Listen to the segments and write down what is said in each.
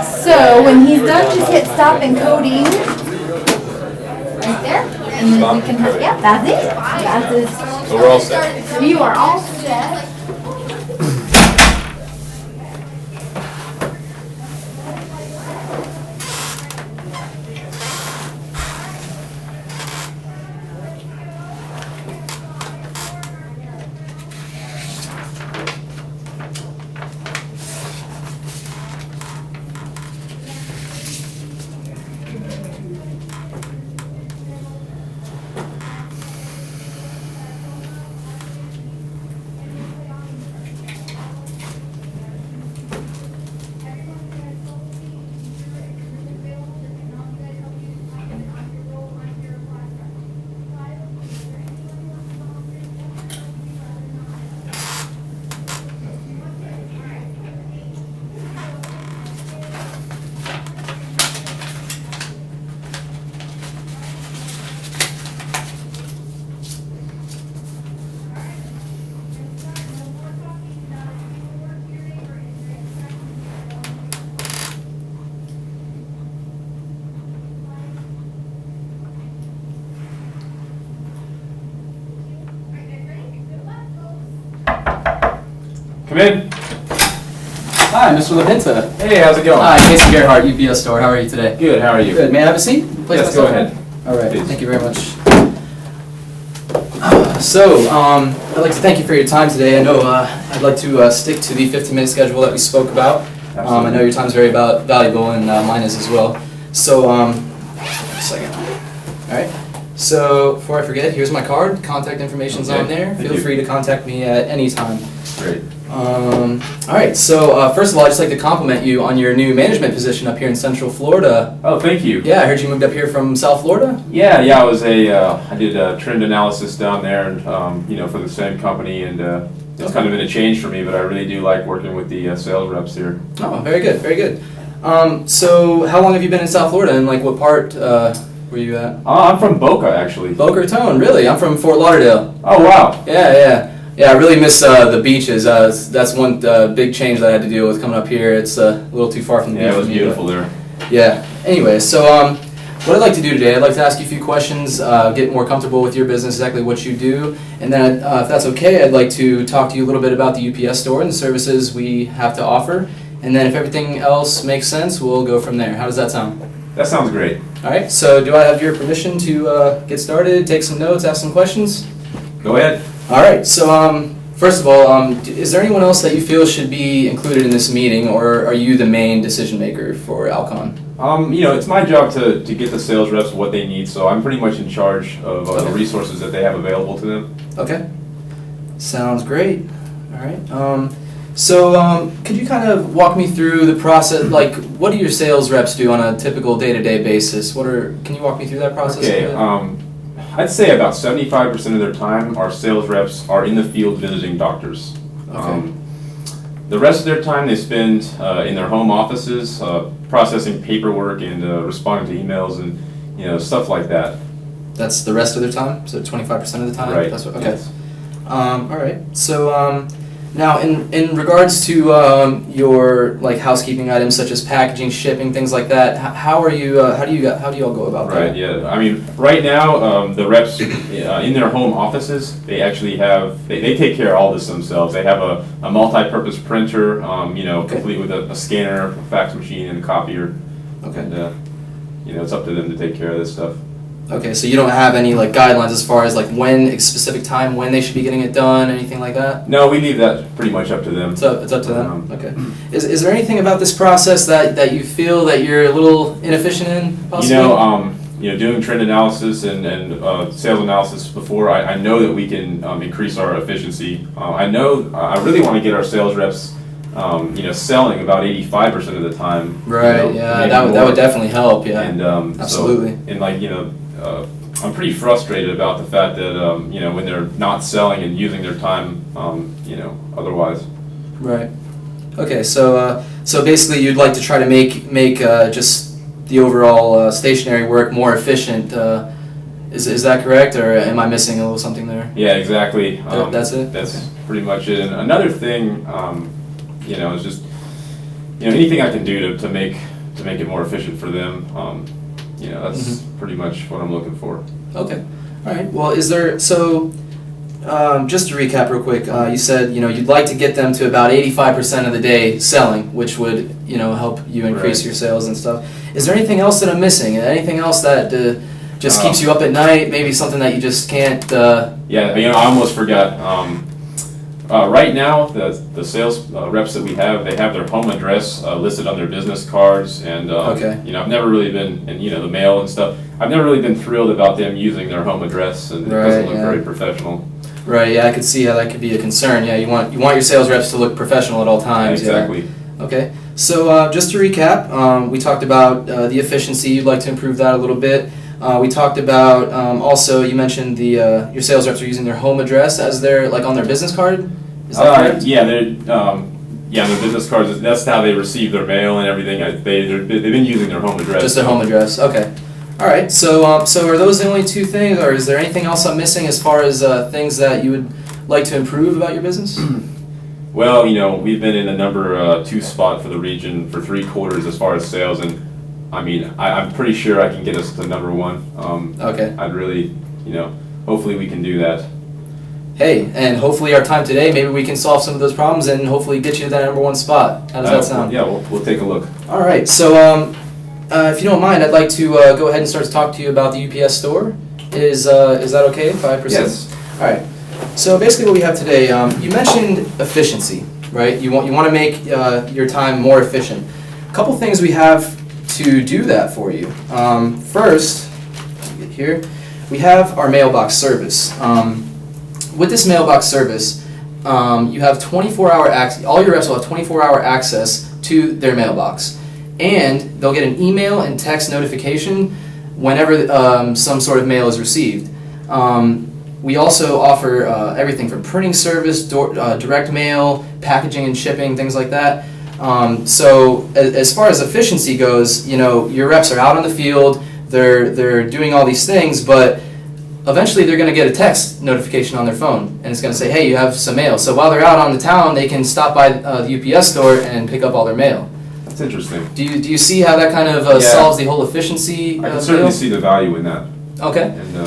So when he's done, just hit stop encoding right there, and then we can have, yeah, that's it. That's it. So we're all set. You are all set. Come in. Hi, Mr. LaVinta. Hey, how's it going? Hi, Casen, Gerhart, UPS store. How are you today? Good, how are you? Good. May I have a seat? Yes, go ahead. All right, Please. thank you very much. I'd like to thank you for your time today. I know I'd like to stick to the 15-minute schedule that we spoke about. I know your time's very valuable, and mine is as well. So, a second. All right. So, before I forget, here's my card. Contact information's on there. Feel free to contact me at any time. Great. All right, so first of all, I'd just like to compliment you on your new management position up here in Central Florida. Oh, thank you. Yeah, I heard you moved up here from South Florida? Yeah, I did a trend analysis down there, and for the same company, and it's kind of been a change for me, but I really do like working with the sales reps here. Oh, very good, very good. So how long have you been in South Florida, and like what part were you at? I'm from Boca, actually. Boca Raton, really? I'm from Fort Lauderdale. Oh, wow. Yeah. Yeah, I really miss the beaches. That's one big change that I had to deal with coming up here. It's a little too far from the beach. Yeah, it was beautiful there. Yeah. Anyway, so what I'd like to do today, I'd like to ask you a few questions, get more comfortable with your business, exactly what you do, and then if that's okay, I'd like to talk to you a little bit about the UPS store and the services we have to offer, and then if everything else makes sense, we'll go from there. How does that sound? That sounds great. All right. So do I have your permission to get started, take some notes, ask some questions? Go ahead. All right, so first of all, is there anyone else that you feel should be included in this meeting, or are you the main decision maker for Alcon? It's my job to get the sales reps what they need, so I'm pretty much in charge of the resources that they have available to them. Okay, sounds great. All right, so could you kind of walk me through the process, like what do your sales reps do on a typical day-to-day basis? Can you walk me through that process? Okay, I'd say about 75% of their time, our sales reps are in the field visiting doctors. Okay. The rest of their time they spend in their home offices, processing paperwork and responding to emails and stuff like that. That's the rest of their time? So 25% of the time? Right. Okay. Yes. All right. So now, in regards to your like housekeeping items such as packaging, shipping, things like that, how do you all go about that? Right. Yeah. I mean, right now the reps in their home offices they actually have they take care of all this themselves. They have a multi-purpose printer, complete with a scanner, a fax machine, and a copier. Okay. And it's up to them to take care of this stuff. Okay, so you don't have any like guidelines as far as like when a specific time when they should be getting it done, anything like that? No, we leave that pretty much up to them. It's up to them. Okay. Is there anything about this process that you feel that you're a little inefficient in? Possibly? Doing trend analysis and sales analysis before, I know that we can increase our efficiency. I really want to get our sales reps, selling about 85% of the time. Right. Yeah. That would definitely help. Yeah. And absolutely. I'm pretty frustrated about the fact that when they're not selling and using their time, otherwise. Right. Okay. So basically, you'd like to try to make just the overall stationary work more efficient. Is that correct, or am I missing a little something there? Yeah, exactly. That's it. That's pretty much it. And another thing, is just anything I can do to make it more efficient for them, that's pretty much what I'm looking for. Okay. All right. Well, just to recap real quick, you said, you'd like to get them to about 85% of the day selling, which would, help you increase Right. your sales and stuff. Is there anything else that I'm missing? Anything else that just keeps you up at night? Maybe something that you just can't... Yeah, I almost forgot. Right now, the sales reps that we have, they have their home address listed on their business cards, and Okay. I've never really been, and the mail and stuff. I've never really been thrilled about them using their home address, and it doesn't look very professional. Right. Yeah, I could see how that could be a concern. Yeah, you want your sales reps to look professional at all times. Exactly. Yeah. Okay. So just to recap, we talked about the efficiency. You'd like to improve that a little bit. We talked about also, you mentioned your sales reps are using their home address as their on their business card. Is that correct? Yeah, their business cards. That's how they receive their mail and everything. They've been using their home address. Just their home address. Okay. All right. So are those the only two things, or is there anything else I'm missing as far as things that you would like to improve about your business? Well, we've been in the number 2 spot for the region for 3 quarters as far as sales, and I'm pretty sure I can get us to number 1. Okay. I'd really, hopefully we can do that. Hey, and hopefully our time today, maybe we can solve some of those problems and hopefully get you to that number 1 spot. How does that sound? Yeah, we'll take a look. All right. So if you don't mind, I'd like to go ahead and start to talk to you about the UPS store. Is that okay if I proceed? Yes. All right. So basically what we have today, you mentioned efficiency, right? You want to make your time more efficient. A couple things we have to do that for you. First, let me get here, we have our mailbox service. With this mailbox service, you have 24-hour access. All your reps will have 24-hour access to their mailbox, and they'll get an email and text notification whenever some sort of mail is received. We also offer everything from printing service, direct mail, packaging and shipping, things like that. So as far as efficiency goes, your reps are out on the field, they're doing all these things, but eventually they're going to get a text notification on their phone, and it's going to say, hey, you have some mail. So while they're out on the town, they can stop by the UPS store and pick up all their mail. That's interesting. Do you see how that kind of solves the whole efficiency? I can certainly see the value in that. Okay. And,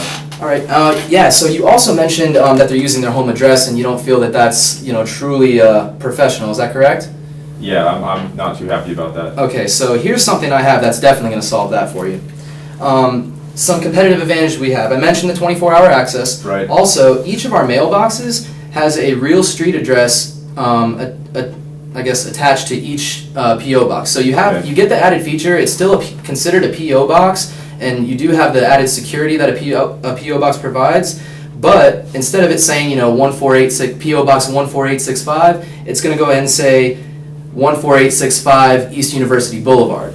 all right. Yeah. So you also mentioned that they're using their home address, and you don't feel that that's truly professional. Is that correct? Yeah, I'm not too happy about that. Okay. So here's something I have that's definitely going to solve that for you. Some competitive advantage we have. I mentioned the 24-hour access. Right. Also, each of our mailboxes has a real street address, I guess, attached to each PO box. So you get the added feature. It's still considered a PO box, and you do have the added security that a PO box provides. But instead of it saying 14865 PO Box 14865, it's going to go ahead and say 14865 East University Boulevard.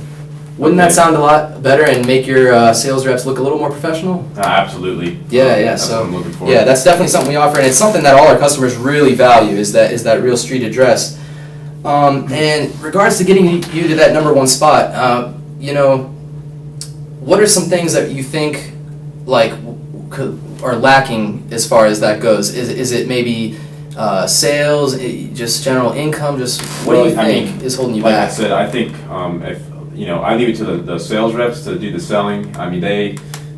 Wouldn't that sound a lot better and make your sales reps look a little more professional? Absolutely. Yeah. That's what I'm looking for. Yeah, that's definitely something we offer, and it's something that all our customers really value. Is that real street address? And in regards to getting you to that number 1 spot, what are some things that you think are lacking as far as that goes? Is it maybe sales, just general income? Just what do you think is holding you back? Like I said, I think if I leave it to the sales reps to do the selling.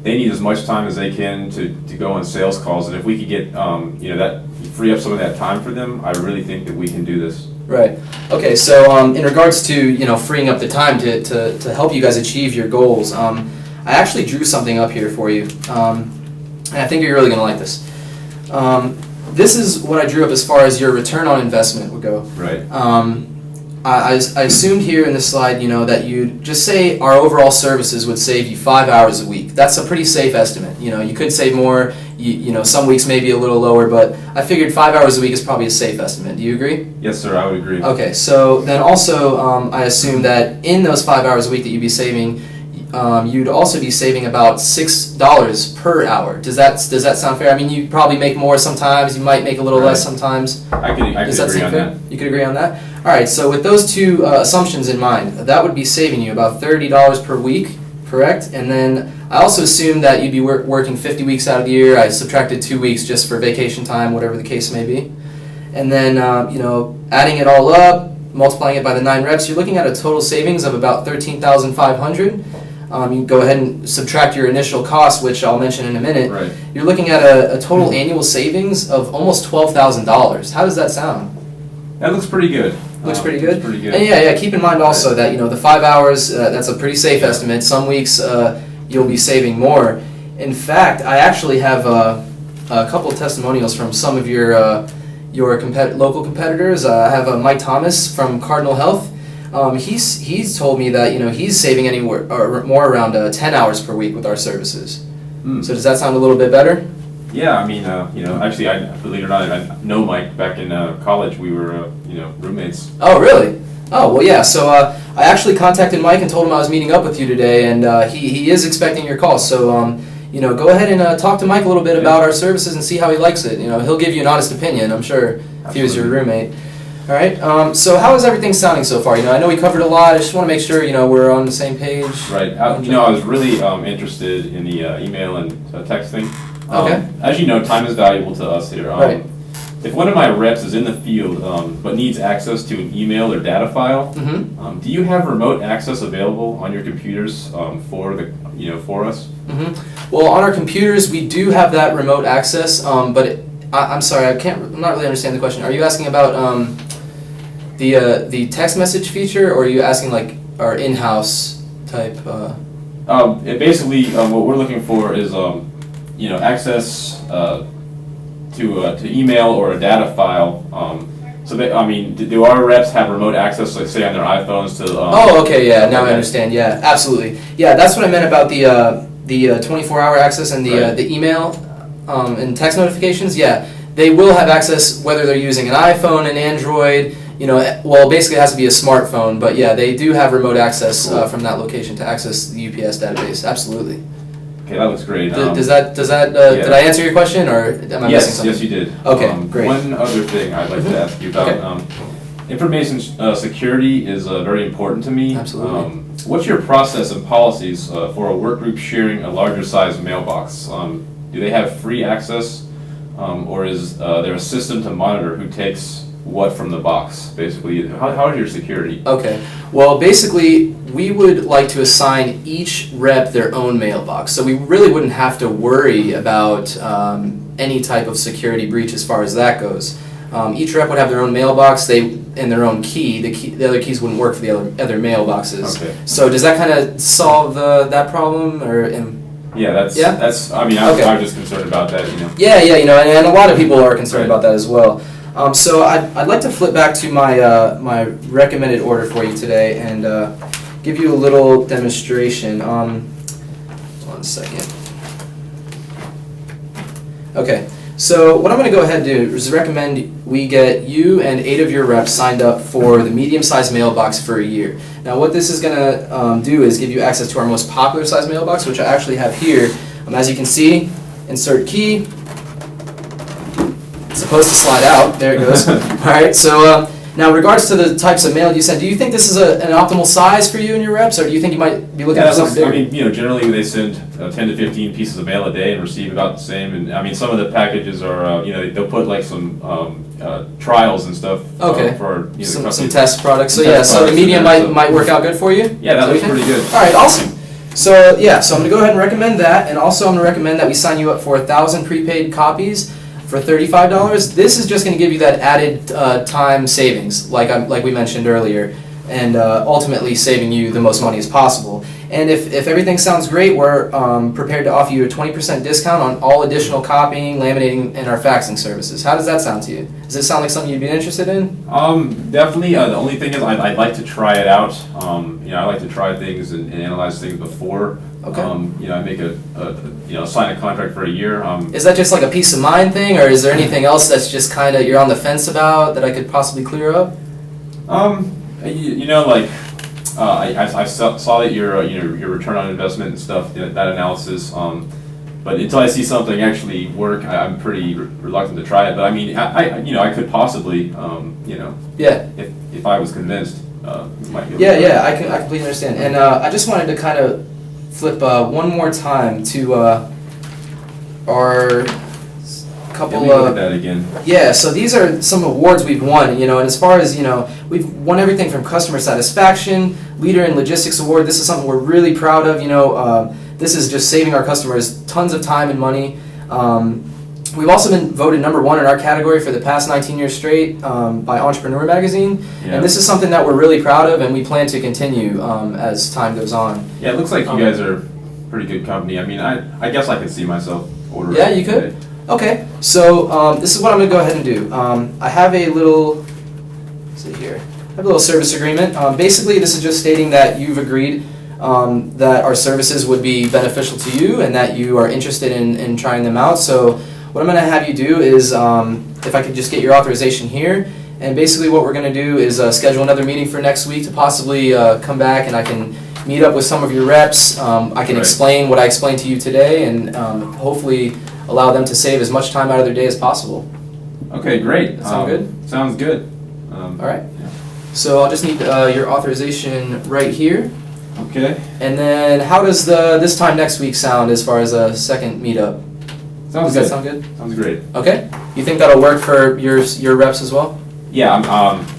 They need as much time as they can to go on sales calls, and if we could get that free up some of that time for them, I really think that we can do this. Right. Okay. So in regards to freeing up the time to help you guys achieve your goals, I actually drew something up here for you, and I think you're really going to like this. This is what I drew up as far as your return on investment would go. Right. I assumed here in this slide, that you'd just say our overall services would save you 5 hours a week. That's a pretty safe estimate. You could save more. Some weeks may be a little lower, but I figured 5 hours a week is probably a safe estimate. Do you agree? Yes, sir. I would agree. Okay. So then also, I assume that in those 5 hours a week that you'd be saving, you'd also be saving about $6 per hour. Does that sound fair? You probably make more sometimes. You might make a little less sometimes. I could agree on that. You could agree on that? All right, so with those two assumptions in mind, that would be saving you about $30 per week, correct? And then I also assumed that you'd be working 50 weeks out of the year. I subtracted 2 weeks just for vacation time, whatever the case may be. And then, adding it all up, multiplying it by the 9 reps, you're looking at a total savings of about $13,500. You go ahead and subtract your initial cost, which I'll mention in a minute. Right. You're looking at a total annual savings of almost $12,000. How does that sound? That looks pretty good. Looks pretty good? Pretty good. And yeah, keep in mind also that, the 5 hours, that's a pretty safe estimate. Some weeks you'll be saving more. In fact, I actually have a couple of testimonials from some of your local competitors. I have Mike Thomas from Cardinal Health. He's told me that he's saving anywhere or more around 10 hours per week with our services. So does that sound a little bit better? Yeah, I mean, actually, believe it or not, I know Mike. Back in college, we were, roommates. Oh, really? Oh, well, yeah. So I actually contacted Mike and told him I was meeting up with you today, and he is expecting your call. So, go ahead and talk to Mike a little bit about our services and see how he likes it. He'll give you an honest opinion, I'm sure, if he was your roommate. All right. So how is everything sounding so far? I know we covered a lot. I just want to make sure we're on the same page. Right. I was really interested in the email and texting. Okay. As you know, time is valuable to us here. Right. If one of my reps is in the field but needs access to an email or data file, do you have remote access available on your computers for us? Well, on our computers, we do have that remote access, but I'm sorry, I'm not really understanding the question. Are you asking about the text message feature, or are you asking like our in-house type? Basically, what we're looking for is access to email or a data file. Do our reps have remote access, like say on their iPhones to? Oh, okay, yeah. Now I understand. Yeah, absolutely. Yeah, that's what I meant about the 24-hour access and the email and text notifications. Yeah, they will have access whether they're using an iPhone, an Android. Basically it has to be a smartphone. But yeah, they do have remote access from that location to access the UPS database. Absolutely. Okay, that looks great. Does that did I answer your question, or am I missing something? Yes, you did. Okay, great. One other thing I'd like to ask you about. Information security is very important to me. Absolutely. What's your process and policies for a work group sharing a larger size mailbox? Do they have free access, or is there a system to monitor who takes what from the box? Basically, how is your security? Okay. Well, basically, we would like to assign each rep their own mailbox, so we really wouldn't have to worry about any type of security breach as far as that goes. Each rep would have their own mailbox, and their own key. The other keys wouldn't work for the other mailboxes. Okay. So does that kind of solve that problem, or? Yeah, that's. I mean, I was just concerned about that. Yeah, and a lot of people are concerned about that as well. So I'd like to flip back to my recommended order for you today and give you a little demonstration. 1 second. Okay. So what I'm going to go ahead and do is recommend we get you and 8 of your reps signed up for the medium-sized mailbox for a year. Now what this is going to do is give you access to our most popular size mailbox, which I actually have here. As you can see, insert key. It's supposed to slide out. There it goes. All right. So now, in regards to the types of mail you send, do you think this is an optimal size for you and your reps, or do you think you might be looking for something bigger? I mean, generally they send 10 to 15 pieces of mail a day and receive about the same. And I mean, some of the packages are, they'll put like some trials and stuff. Okay. For some test products. So yeah, so the medium might work out good for you. Yeah, that looks pretty good. All right, awesome. So yeah, so I'm gonna go ahead and recommend that, and also I'm gonna recommend that we sign you up for 1,000 prepaid copies for $35. This is just going to give you that added time savings, like we mentioned earlier, and ultimately saving you the most money as possible. And if everything sounds great, we're prepared to offer you a 20% discount on all additional copying, laminating, and our faxing services. How does that sound to you? Does it sound like something you'd be interested in? Definitely. The only thing is I'd like to try it out. I like to try things and analyze things before. Okay. I make sign a contract for a year. Is that just like a peace of mind thing, or is there anything else that's just kind of you're on the fence about that I could possibly clear up? I saw that your return on investment and stuff, that analysis. But until I see something actually work, I'm pretty reluctant to try it. But I mean, I could possibly, Yeah. If I was convinced, might be able to Yeah, I completely understand. And I just wanted to kind of flip one more time to our couple Let me look at that again. Yeah, so these are some awards we've won, you know, and as far as, you know, we've won everything from customer satisfaction, leader in logistics award. This is something we're really proud of, you know. This is just saving our customers tons of time and money. We've also been voted #1 in our category for the past 19 years straight by Entrepreneur Magazine, Yeah. and this is something that we're really proud of, and we plan to continue as time goes on. Yeah, it looks like you guys are pretty good company. I mean, I guess I could see myself ordering. Yeah, you could? Okay, so this is what I'm going to go ahead and do. I have a little, let's see here, I have a little service agreement. Basically, this is just stating that you've agreed that our services would be beneficial to you and that you are interested in trying them out. So what I'm going to have you do is, if I could just get your authorization here, and basically what we're going to do is schedule another meeting for next week to possibly come back and I can meet up with some of your reps. I can explain what I explained to you today and hopefully allow them to save as much time out of their day as possible. Okay, great. That sound good? Sounds good. All right. Yeah. So I'll just need your authorization right here. Okay. And then how does this time next week sound as far as a second meetup? Sounds Does good. that sound good? Sounds great. Okay. You think that'll work for your reps as well? Yeah,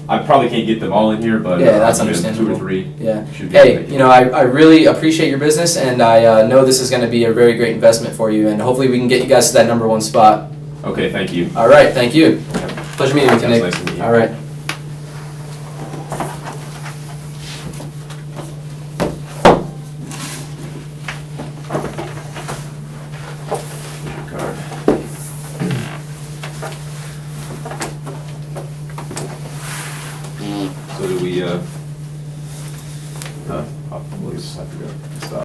I probably can't get them all in here, but Yeah, that's I'll get understandable. 2 or 3. Yeah. Should be Hey, okay. you know, I really appreciate your business, and I know this is going to be a very great investment for you, and hopefully we can get you guys to that #1 spot. Okay, thank you. All right. Thank you. Pleasure meeting with you, That's Nick. nice to meet you. All right.